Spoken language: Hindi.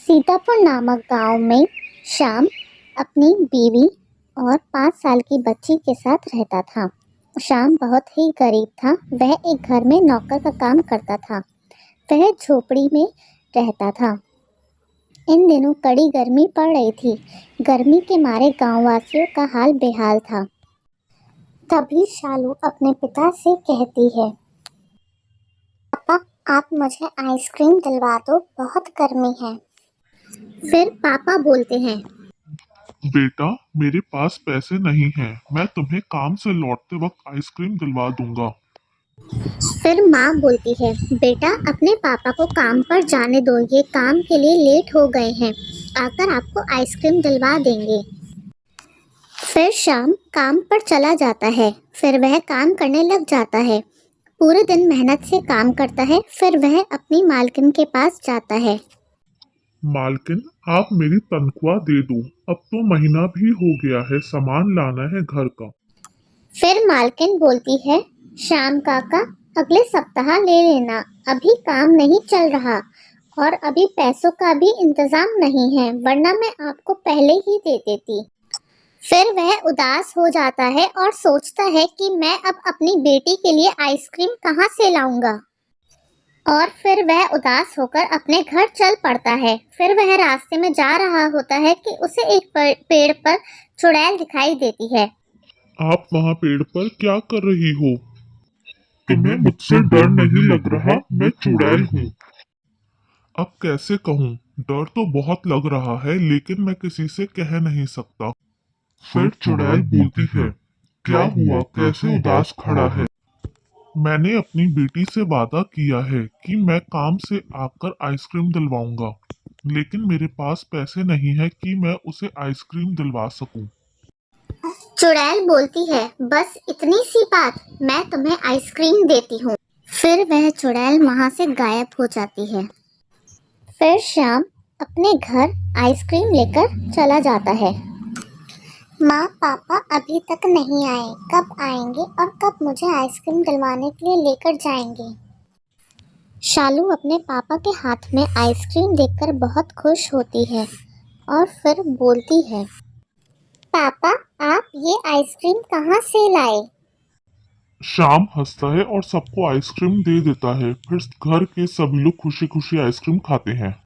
सीतापुर नामक गांव में श्याम अपनी बीवी और 5 साल की बच्ची के साथ रहता था। श्याम बहुत ही गरीब था। वह एक घर में नौकर का काम करता था। वह झोपड़ी में रहता था। इन दिनों कड़ी गर्मी पड़ रही थी। गर्मी के मारे गांववासियों का हाल बेहाल था। तभी शालू अपने पिता से कहती है, पापा आप मुझे आइसक्रीम दिलवा दो, बहुत गर्मी है। फिर पापा बोलते हैं, बेटा मेरे पास पैसे नहीं हैं, मैं तुम्हें काम से लौटते वक्त आइसक्रीम दिलवा दूंगा। फिर माँ बोलती है, बेटा अपने पापा को काम पर जाने दो, ये काम के लिए लेट हो गए हैं, आकर आपको आइसक्रीम दिलवा देंगे। फिर शाम काम पर चला जाता है। फिर वह काम करने लग जाता है। पूरे दिन मेहनत से काम करता है। फिर वह अपनी मालकिन के पास जाता है। मालकिन आप मेरी तनख्वाह दे दो, अब तो महीना भी हो गया है, सामान लाना है घर का। फिर मालकिन बोलती है, श्याम काका अगले सप्ताह ले लेना, अभी काम नहीं चल रहा और अभी पैसों का भी इंतजाम नहीं है, वरना मैं आपको पहले ही दे देती। फिर वह उदास हो जाता है और सोचता है कि मैं अब अपनी बेटी के लिए आइसक्रीम कहाँ से लाऊंगा। और फिर वह उदास होकर अपने घर चल पड़ता है। फिर वह रास्ते में जा रहा होता है कि उसे एक पेड़ पर चुड़ैल दिखाई देती है। आप वहाँ पेड़ पर क्या कर रही हो? तुम्हें मुझसे डर नहीं लग रहा? मैं चुड़ैल हूँ। अब कैसे कहूँ, डर तो बहुत लग रहा है लेकिन मैं किसी से कह नहीं सकता। फिर चुड़ैल बोलती है, क्या हुआ, कैसे उदास खड़ा है? मैंने अपनी बेटी से वादा किया है कि मैं काम से आकर आइसक्रीम दिलवाऊंगा, लेकिन मेरे पास पैसे नहीं है कि मैं उसे आइसक्रीम दिलवा सकूं। चुड़ैल बोलती है, बस इतनी सी बात, मैं तुम्हें आइसक्रीम देती हूँ। फिर वह चुड़ैल वहाँ से गायब हो जाती है। फिर शाम अपने घर आइसक्रीम लेकर चला जाता है। माँ पापा अभी तक नहीं आए, कब आएंगे और कब मुझे आइसक्रीम दिलवाने के लिए लेकर जाएंगे। शालू अपने पापा के हाथ में आइसक्रीम देखकर बहुत खुश होती है और फिर बोलती है, पापा आप ये आइसक्रीम कहाँ से लाए? शाम हंसता है और सबको आइसक्रीम दे देता है। फिर घर के सभी लोग खुशी खुशी आइसक्रीम खाते हैं।